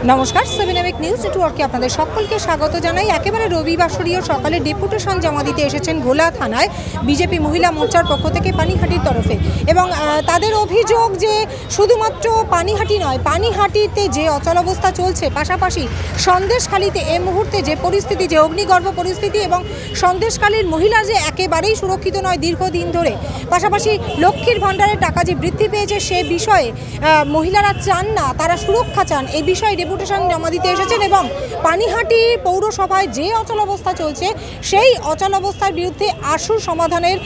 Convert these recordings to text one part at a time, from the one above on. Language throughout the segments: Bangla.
নমস্কার, 7 নিউজ নেটওয়ার্কে আপনাদের সকলকে স্বাগত জানাই। একেবারে রবিবাসরীয় সকালে ডেপুটেশন জমা দিতে এসেছেন ঘোলা থানায় বিজেপি মহিলা মোর্চার পক্ষ থেকে পানিহাটির তরফে। এবং তাদের অভিযোগ যে শুধুমাত্র পানিহাটি নয়, পানিহাটিতে যে অচলাবস্থা চলছে, পাশাপাশি সন্দেশখালীতে এই মুহূর্তে যে পরিস্থিতি, যে অগ্নিগর্ভ পরিস্থিতি, এবং সন্দেশখালীর মহিলা যে একেবারেই সুরক্ষিত নয় দীর্ঘদিন ধরে, পাশাপাশি লক্ষ্মীর ভাণ্ডারের টাকা যে বৃদ্ধি পেয়েছে সে বিষয়ে মহিলারা চান না, তারা সুরক্ষা চান। এই বিষয়ে ডেপুটেশন জমা দিতে এসেছেন এবং পানিহাটি পৌরসভায় যে অচলাবস্থা চলছে সেই অচলাবস্থার বিরুদ্ধে আশু সমাধানের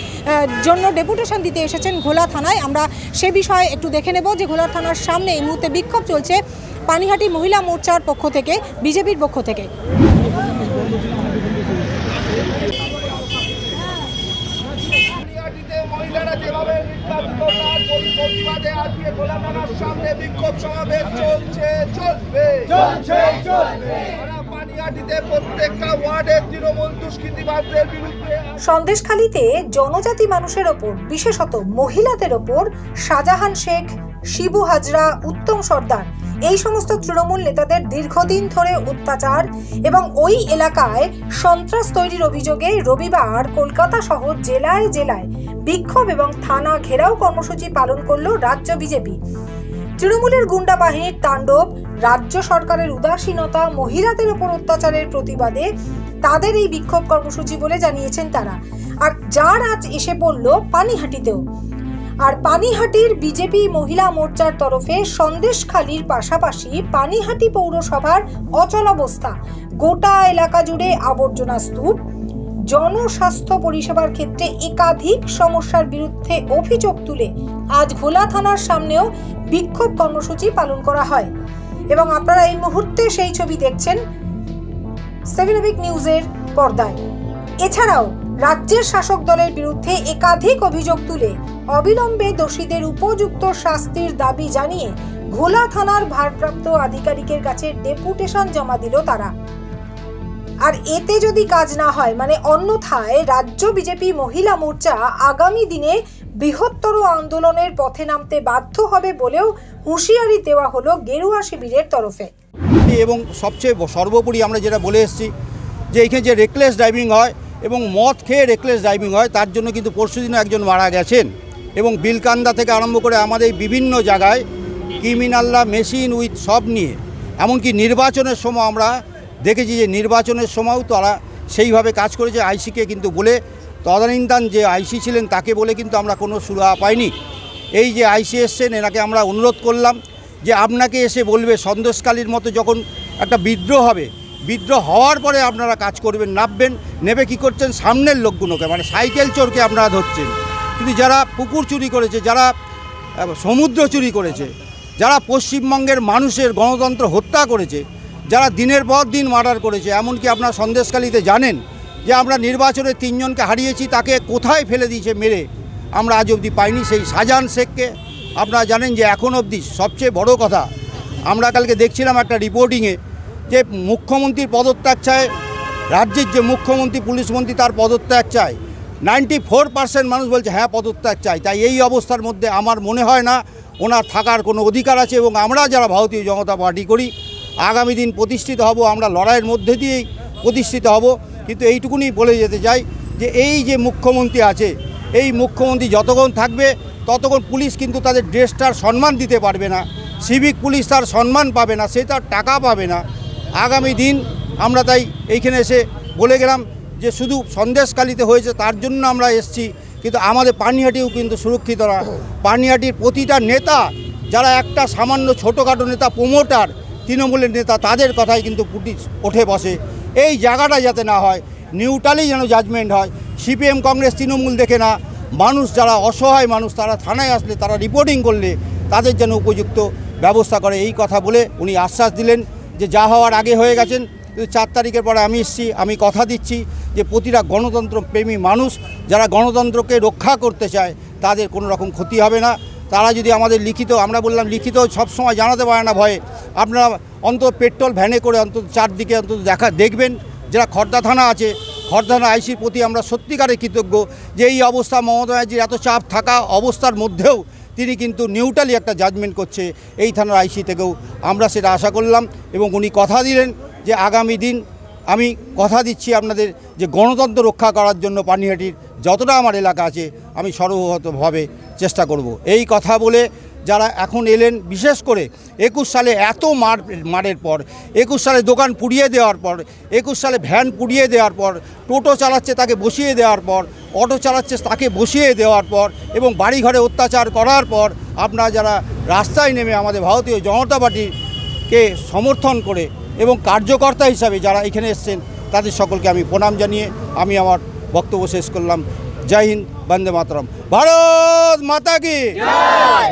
জন্য ডেপুটেশন দিতে এসেছেন ঘোলা থানায়। আমরা সে বিষয়ে একটু দেখে নেব যে ঘোলা থানার সামনে এই মুহূর্তে বিক্ষোভ চলছে পানিহাটি মহিলা মোর্চার পক্ষ থেকে, বিজেপির পক্ষ থেকে। মহিলারা যেভাবে প্রতিবাদে আজকে খোলা থানার সামনে বিক্ষোভ সমাবেশ চলছে, চলবে। পানিহাটিতে প্রত্যেকটা ওয়ার্ডে তৃণমূল দুষ্কৃতিবাদদের বিরুদ্ধে। সন্দেশখালীতে জনজাতি মানুষের ওপর, বিশেষত মহিলাদের ওপর শাহজাহান শেখ, শিবু হাজরা, উত্তম সর্দার এই সমস্ত তৃণমূল নেতাদের দীর্ঘদিন ধরে অত্যাচার এবং ওই এলাকায় সন্ত্রাস তৈরির অভিযোগে রবিবার কলকাতা সহ জেলায় জেলায় বিক্ষোভ এবং থানা ঘেরাও কর্মসূচি পালন করল রাজ্য বিজেপি। তৃণমূলের গুন্ডা বাহিনীর তাণ্ডব, রাজ্য সরকারের উদাসীনতা, মহিলাদের উপর অত্যাচারের প্রতিবাদে তাদের এই বিক্ষোভ কর্মসূচি বলে জানিয়েছেন তারা। আর যার আজ এসে পড়ল পানিহাটিতেও। আর পানিহাটির বিজেপি মহিলা মোর্চার তরফে সন্দেশখালীর পাশাপাশি পানিহাটি পৌরসভার অচলাবস্থা, গোটা এলাকা জুড়ে আবর্জনা স্তূপ, জনস্বাস্থ্য পরিষেবার ক্ষেত্রে একাধিক সমস্যার বিরুদ্ধে অভিযোগ তুলে আজ ঘোলা থানার সামনেও বিক্ষোভ কর্মসূচি পালন করা হয়। এবং আপনারা এই মুহূর্তে সেই ছবি দেখছেন 7 নিউজের পর্দায়। এছাড়াও রাজ্যের শাসক দলের বিরুদ্ধে একাধিক অভিযোগ তুলে অবিলম্বে দোষীদের উপযুক্ত শাস্তির দাবি জানিয়ে ঘোলা থানার ভারপ্রাপ্ত আধিকারিকের কাছে ডেপুটেশন জমা দিল তারা। আর এতে যদি কাজ না হয়, মানে অন্যথায় রাজ্য বিজেপি মহিলা মোর্চা আগামী দিনে বৃহত্তর আন্দোলনের পথে নামতে বাধ্য হবে বলেও হুঁশিয়ারি দেওয়া হলো গেরুয়া শিবিরের তরফে। এবং সবচেয়ে সর্বোপরি আমরা যেটা বলে এসেছি যে এখানে যে রেকলেস ড্রাইভিং হয় এবং মদ খেয়ে রেকলেস ড্রাইভিং হয়, তার জন্য কিন্তু পরশুদিনও একজন মারা গেছেন। এবং বিলকান্দা থেকে আরম্ভ করে আমাদের বিভিন্ন জায়গায় ক্রিমিনালরা মেশিন উইথ সব নিয়ে, এমনকি নির্বাচনের সময় আমরা দেখেছি যে নির্বাচনের সময়ও তারা সেইভাবে কাজ করেছে। আইসিকে কিন্তু বলে, তদানীন্তন যে আইসি ছিলেন তাকে বলে কিন্তু আমরা কোনো সুরাহা পাইনি। এই যে আইসি এসছেন, এনাকে আমরা অনুরোধ করলাম যে আপনাকে এসে বলবে সন্দেশখালীর মতো যখন একটা বিদ্রোহ হবে, বিদ্রোহ হওয়ার পরে আপনারা কাজ করবেন, নামবেন। নেবে কি করছেন, সামনের লোকগুলোকে মানে সাইকেল চোরকে আপনারা ধরছেন। কিন্তু যারা পুকুর চুরি করেছে, যারা সমুদ্র চুরি করেছে, যারা পশ্চিমবঙ্গের মানুষের গণতন্ত্র হত্যা করেছে, যারা দিনের পর দিন মার্ডার করেছে, এমনকি আপনারা সন্দেশখালীতে জানেন যে আমরা নির্বাচনে 3 জনকে হারিয়েছি, তাকে কোথায় ফেলে দিয়েছে মেরে আমরা আজ অবধি পাইনি। সেই শাহজাহান শেখকে আপনারা জানেন যে এখন অবধি সবচেয়ে বড় কথা, আমরা কালকে দেখছিলাম একটা রিপোর্টিংয়ে যে মুখ্যমন্ত্রীর পদত্যাগ চায়, রাজ্যের যে মুখ্যমন্ত্রী, পুলিশ মন্ত্রী তার পদত্যাগ চায়। 94% মানুষ বলছে হ্যাঁ পদত্যাগ চাই। তাই এই অবস্থার মধ্যে আমার মনে হয় না ওনার থাকার কোনো অধিকার আছে। এবং আমরা যারা ভারতীয় জনতা পার্টি করি, আগামী দিন প্রতিষ্ঠিত হব, আমরা লড়াইয়ের মধ্যে দিয়েই প্রতিষ্ঠিত হব। কিন্তু এইটুকুনি বলে যেতে চাই যে এই যে মুখ্যমন্ত্রী আছে, এই মুখ্যমন্ত্রী যতক্ষণ থাকবে ততক্ষণ পুলিশ কিন্তু তাদের ড্রেসটার সম্মান দিতে পারবে না, সিভিক পুলিশ তার সম্মান পাবে না, সে তার টাকা পাবে না। আগামী দিন আমরা তাই এইখানে এসে বলে গেলাম যে শুধু সন্দেশখালীতে হয়েছে তার জন্য আমরা এসছি, কিন্তু আমাদের পানিহাটিও কিন্তু সুরক্ষিত না। পানিহাটির প্রতিটা নেতা, যারা একটা সামান্য ছোটোখাটো নেতা, প্রমোটার, তৃণমূলের নেতা, তাদের কথাই কিন্তু পুলিশ ওঠে বসে। এই জায়গাটা যাতে না হয়, নিউট্রালি যেন জাজমেন্ট হয়। সিপিএম, কংগ্রেস, তৃণমূল দেখে না, মানুষ যারা অসহায় মানুষ তারা থানায় আসলে, তারা রিপোর্টিং করলে তাদের যেন উপযুক্ত ব্যবস্থা করে, এই কথা বলে উনি আশ্বাস দিলেন যে যা হওয়ার আগে হয়ে গেছেন। কিন্তু 4 তারিখের পরে আমি এসেছি, আমি কথা দিচ্ছি যে প্রতিটা গণতন্ত্র প্রেমী মানুষ যারা গণতন্ত্রকে রক্ষা করতে চায় তাদের কোনো রকম ক্ষতি হবে না। তারা যদি আমাদের লিখিত, আমরা বললাম লিখিত সবসময় জানাতে পারে না ভয়ে, আপনারা অন্তত পেট্রোল ভ্যানে করে অন্তত চারদিকে অন্তত দেখবেন। যারা খড়দা থানা আছে, খড়দা থানা আইসির প্রতি আমরা সত্যিকারে কৃতজ্ঞ যে এই অবস্থা, মমতা ব্যানার্জির এত চাপ থাকা অবস্থার মধ্যেও তিনি কিন্তু নিউট্রালি একটা জাজমেন্ট করছে এই থানার আইসি থেকেও আমরা সেটা আশা করলাম। এবং উনি কথা দিলেন যে আগামী দিন আমি কথা দিচ্ছি আপনাদের যে গণতন্ত্র রক্ষা করার জন্য পানিহাটির যতটা আমার এলাকা আছে আমি সর্বভাবে চেষ্টা করব। এই কথা বলে যারা এখন এলেন, বিশেষ করে 21 সালে এত মারের পর, 21 সালে দোকান পুড়িয়ে দেওয়ার পর, 21 সালে ভ্যান পুড়িয়ে দেওয়ার পর, টোটো চালাচ্ছে তাকে বসিয়ে দেওয়ার পর, অটো চালাচ্ছে তাকে বসিয়ে দেওয়ার পর এবং বাড়িঘরে অত্যাচার করার পর আপনারা যারা রাস্তায় নেমে আমাদের ভারতীয় জনতা পার্টিকে সমর্থন করে এবং কার্যকর্তা হিসাবে যারা এখানে এসছেন তাদের সকলকে আমি প্রণাম জানিয়ে আমি আমার বক্তব্য শেষ করলাম। জয় হিন্দ, বন্দে মাতরম। ভারত মাতা কি,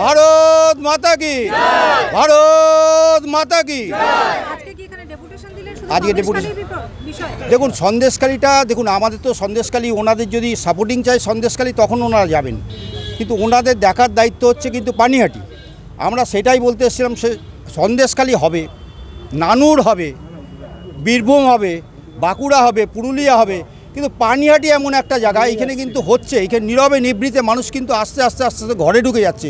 ভারত মাতা কি, ভারত মাতা কি। আজকে ডেপুটেশন দেখুন, সন্দেশখালীটা দেখুন, আমাদের তো সন্দেশখালী, ওনাদের যদি সাপোর্টিং চাই সন্দেশখালী তখন ওনারা যাবেন, কিন্তু ওনাদের দেখার দায়িত্ব হচ্ছে কিন্তু পানিহাটি। আমরা সেটাই বলতে এসেছিলাম, সে সন্দেশখালী হবে, নানুর হবে, বীরভূম হবে, বাঁকুড়া হবে, পুরুলিয়া হবে, কিন্তু পানিহাটি এমন একটা জায়গা এখানে কিন্তু হচ্ছে, এখানে নীরবে নিভৃতে মানুষ কিন্তু আস্তে আস্তে আস্তে আস্তে ঘরে ঢুকে যাচ্ছে।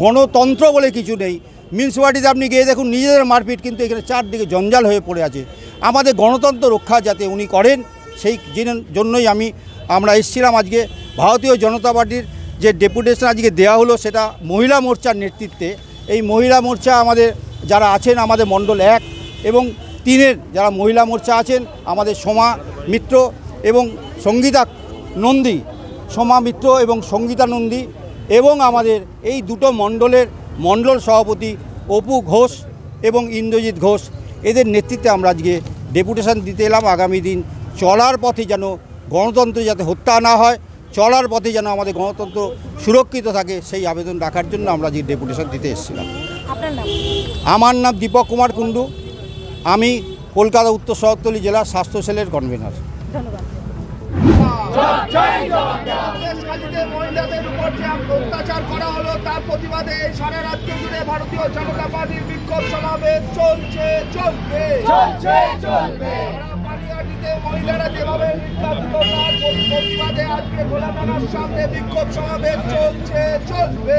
গণতন্ত্র বলে কিছু নেই। মিউনিসিপ্যালিটিতে আপনি গিয়ে দেখুন নিজেদের মারপিট, কিন্তু এখানে চারদিকে জঞ্জাল হয়ে পড়ে আছে। আমাদের গণতন্ত্র রক্ষা যাতে উনি করেন সেই জন্যই আমরা এসেছিলাম। আজকে ভারতীয় জনতা পার্টির যে ডেপুটেশন আজকে দেওয়া হলো সেটা মহিলা মোর্চার নেতৃত্বে। এই মহিলা মোর্চা আমাদের যারা আছেন, আমাদের মণ্ডল 1 এবং 3-এর যারা মহিলা মোর্চা আছেন, আমাদের সোমা মিত্র এবং সঙ্গীতা নন্দী, সোমা মিত্র এবং সঙ্গীতা নন্দী, এবং আমাদের এই দুটো মণ্ডলের মণ্ডল সভাপতি অপু ঘোষ এবং ইন্দ্রজিৎ ঘোষ, এদের নেতৃত্বে আমরা আজকে ডেপুটেশন দিতে এলাম। আগামী দিন চলার পথে যেন গণতন্ত্র যাতে হত্যা না হয়, চলার পথে যেন আমাদের গণতন্ত্র সুরক্ষিত থাকে, সেই আবেদন রাখার জন্য আমরা আজকে ডেপুটেশন দিতে এসেছিলাম। আমার নাম দীপক কুমার কুণ্ডু, আমি কলকাতা উত্তর শহরতলি জেলা স্বাস্থ্য সেলের কনভেনার। মহিলাদের উপর যে অত্যাচার করা হলো তার প্রতিবাদে সারা রাজ্য জুড়ে ভারতীয় জনতা পার্টির বিক্ষোভ সমাবেশ চলছে, চলবে। পানিহাটিতে মহিলারা যেভাবে নির্যাতিত তার প্রতিবাদে আজকে খোলামেলার সামনে বিক্ষোভ সমাবেশ চলছে, চলবে।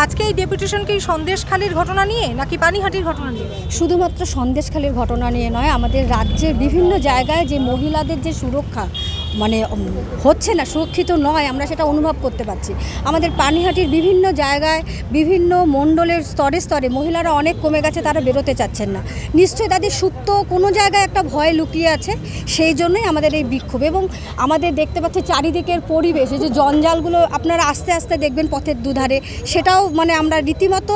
আজকে এই ডেপুটেশন কি সন্দেশখালীর ঘটনা নিয়ে নাকি পানিহাটির ঘটনা নিয়ে? শুধুমাত্র সন্দেশখালীর ঘটনা নিয়ে নয়, আমাদের রাজ্যের বিভিন্ন জায়গায় যে মহিলাদের যে সুরক্ষা হচ্ছে না, সুরক্ষিত নয়, আমরা সেটা অনুভব করতে পারছি। আমাদের পানিহাটির বিভিন্ন জায়গায় বিভিন্ন মণ্ডলের স্তরে স্তরে মহিলারা অনেক কমে গেছে, তারা বেরোতে চাচ্ছেন না। নিশ্চয়ই তাদের সুপ্ত কোনো জায়গায় একটা ভয় লুকিয়ে আছে, সেই জন্যই আমাদের এই বিক্ষোভ। এবং আমাদের দেখতে পাচ্ছি চারিদিকের পরিবেশ, এই যে জঞ্জালগুলো আপনারা আস্তে আস্তে দেখবেন পথের দুধারে, সেটাও আমরা রীতিমতো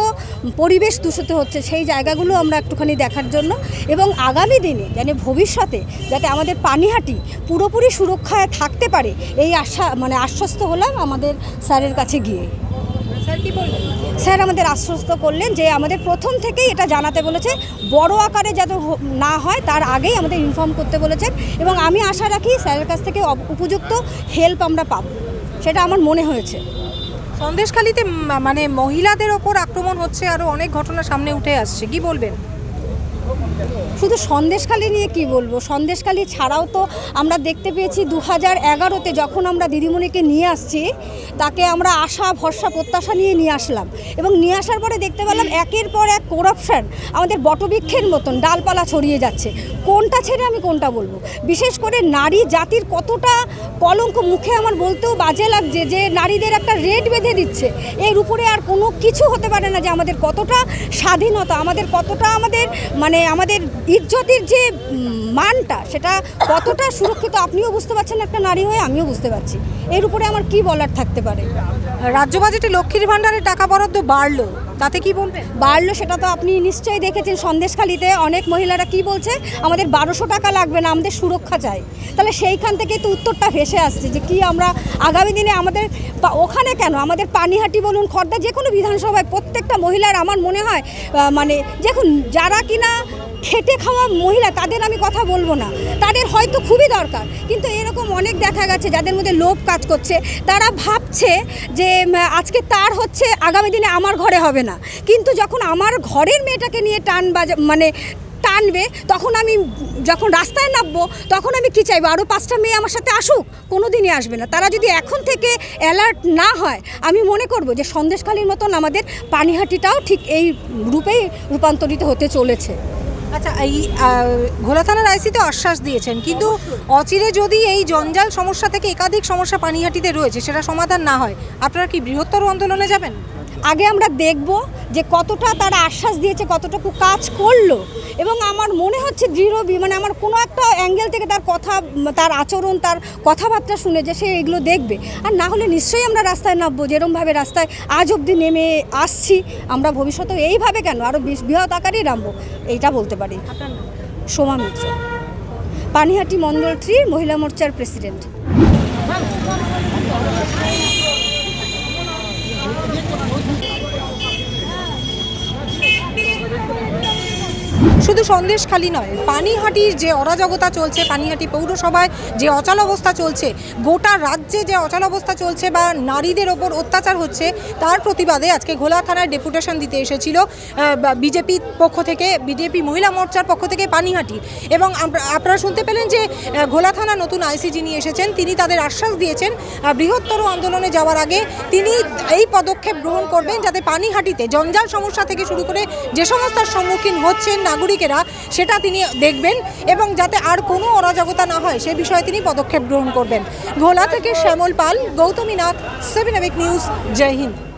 পরিবেশ দূষিত হচ্ছে, সেই জায়গাগুলো আমরা একটুখানি দেখার জন্য। এবং আগামী দিনে ভবিষ্যতে যাতে আমাদের পানিহাটি পুরোপুরি সুরক্ষায় থাকতে পারে, এই আশ্বস্ত হলাম আমাদের স্যারের কাছে গিয়ে। স্যার কি বললেন? স্যার আমাদের আশ্বস্ত করলেন যে আমাদের প্রথম থেকেই এটা জানাতে বলেছে, বড় আকারে যাতে না হয় তার আগেই আমাদের ইনফর্ম করতে বলেছেন। এবং আমি আশা রাখি স্যারের কাছ থেকে উপযুক্ত হেল্প আমরা পাবো, সেটা আমার মনে হয়েছে। সন্দেশখালীতে মহিলাদের ওপর আক্রমণ হচ্ছে, আরও অনেক ঘটনা সামনে উঠে আসছে, কি বলবেন? শুধু সন্দেশখালী নিয়ে কি বলবো, সন্দেশখালী ছাড়াও তো আমরা দেখতে পেয়েছি 2011-তে যখন আমরা দিদিমণিকে নিয়ে আসছি, তাকে আমরা আশা ভরসা প্রত্যাশা নিয়ে আসলাম, এবং নিয়ে আসার পরে দেখতে পেলাম একের পর এক করাপশান আমাদের বটবৃক্ষের মতন ডালপালা ছড়িয়ে যাচ্ছে। কোনটা ছেড়ে আমি কোনটা বলবো? বিশেষ করে নারী জাতির কতটা কলঙ্ক, মুখে আমার বলতেও বাজে লাগছে যে নারীদের একটা রেট বেঁধে দিচ্ছে। এর উপরে আর কোনো কিছু হতে পারে না যে আমাদের কতটা স্বাধীনতা, আমাদের কতটা আমাদের আমাদের ইজ্জতের যে মানটা, সেটা কতটা সুরক্ষিত আপনিও বুঝতে পারছেন একটা নারী হয়ে, আমিও বুঝতে পারছি। এর উপরে আমার কি বলার থাকতে পারে? রাজ্য বাজেটে লক্ষ্মীর ভাণ্ডারের টাকা বরাদ্দ বাড়লো, তাতে কি বলবেন? বাড়লো সেটা তো আপনি নিশ্চয়ই দেখেছেন। সন্দেশখালীতে অনেক মহিলারা কি বলছে, আমাদের 1200 টাকা লাগবে না, আমাদের সুরক্ষা চাই। তাহলে সেইখান থেকে তো উত্তরটা ভেসে আসছে যে কি আমরা আগামী দিনে আমাদের ওখানে কেন, আমাদের পানিহাটি বলুন, খড়দা, যে কোনো বিধানসভায় প্রত্যেকটা মহিলার আমার মনে হয় দেখুন, যারা কিনা খেটে খাওয়া মহিলা, তাদের আমি কথা বলবো না, তাদের হয়তো খুবই দরকার, কিন্তু এরকম অনেক দেখা গেছে যাদের মধ্যে লোভ কাজ করছে। তারা ভাবছে যে আজকে তার হচ্ছে, আগামী দিনে আমার ঘরে হবে না, কিন্তু যখন আমার ঘরের মেয়েটাকে নিয়ে টানবে, তখন আমি যখন রাস্তায় নামবো তখন আমি কি চাইবো, আরও 5টা মেয়ে আমার সাথে আসুক? কোনো দিনই আসবে না। তারা যদি এখন থেকে অ্যালার্ট না হয়, আমি মনে করব যে সন্দেশখালীর মতন আমাদের পানিহাটিটাও ঠিক এই রূপেই রূপান্তরিত হতে চলেছে। আচ্ছা, এই ঘোলা থানার আইসি তো আশ্বাস দিয়েছেন, কিন্তু অচিরে যদি এই জঞ্জাল সমস্যা থেকে একাধিক সমস্যা পানিহাটিতে রয়েছে সেটা সমাধান না হয়, আপনারা কি বৃহত্তর আন্দোলনে যাবেন? আগে আমরা দেখব যে কতটা তারা আশ্বাস দিয়েছে, কতটুকু কাজ করলো, এবং আমার মনে হচ্ছে মানে আমার কোনো একটা অ্যাঙ্গেল থেকে তার কথা, তার আচরণ, তার কথাবার্তা শুনে যে সে এগুলো দেখবে। আর না হলে নিশ্চয়ই আমরা রাস্তায় নামবো, যেরকমভাবে রাস্তায় আজ অবধি নেমে আসছি, আমরা ভবিষ্যতেও এইভাবে কেন আরও বৃহৎ আকারেই নামবো, এইটা বলতে পারি। সোমা মিত্র, পানিহাটি মণ্ডল 3 মহিলা মোর্চার প্রেসিডেন্ট। শুধু সন্দেশখালী নয়, পানিহাটির যে অরাজকতা চলছে, পানিহাটি পৌরসভায় যে অচলাবস্থা চলছে, গোটা রাজ্যে যে অচলাবস্থা চলছে বা নারীদের ওপর অত্যাচার হচ্ছে, তার প্রতিবাদে আজকে ঘোলা থানায় ডেপুটেশন দিতে এসেছিল বিজেপির পক্ষ থেকে, বিজেপি মহিলা মোর্চার পক্ষ থেকে পানিহাটি। এবং আপনারা শুনতে পেলেন যে ঘোলা থানা নতুন আইসি যিনি এসেছেন, তিনি তাদের আশ্বাস দিয়েছেন বৃহত্তর আন্দোলনে যাওয়ার আগে তিনি এই পদক্ষেপ গ্রহণ করবেন যাতে পানিহাটিতে জঞ্জাল সমস্যা থেকে শুরু করে যে সমস্যার সম্মুখীন হচ্ছেন নাগরিকেরা, সেটা তিনি দেখবেন এবং যাতে আর কোনো অরাজকতা না হয় সে বিষয়ে তিনি পদক্ষেপ গ্রহণ করবেন। ঘোলা থেকে শ্যামল পাল, গৌতমী নাথ, 7 নিউজ, জয় হিন্দ।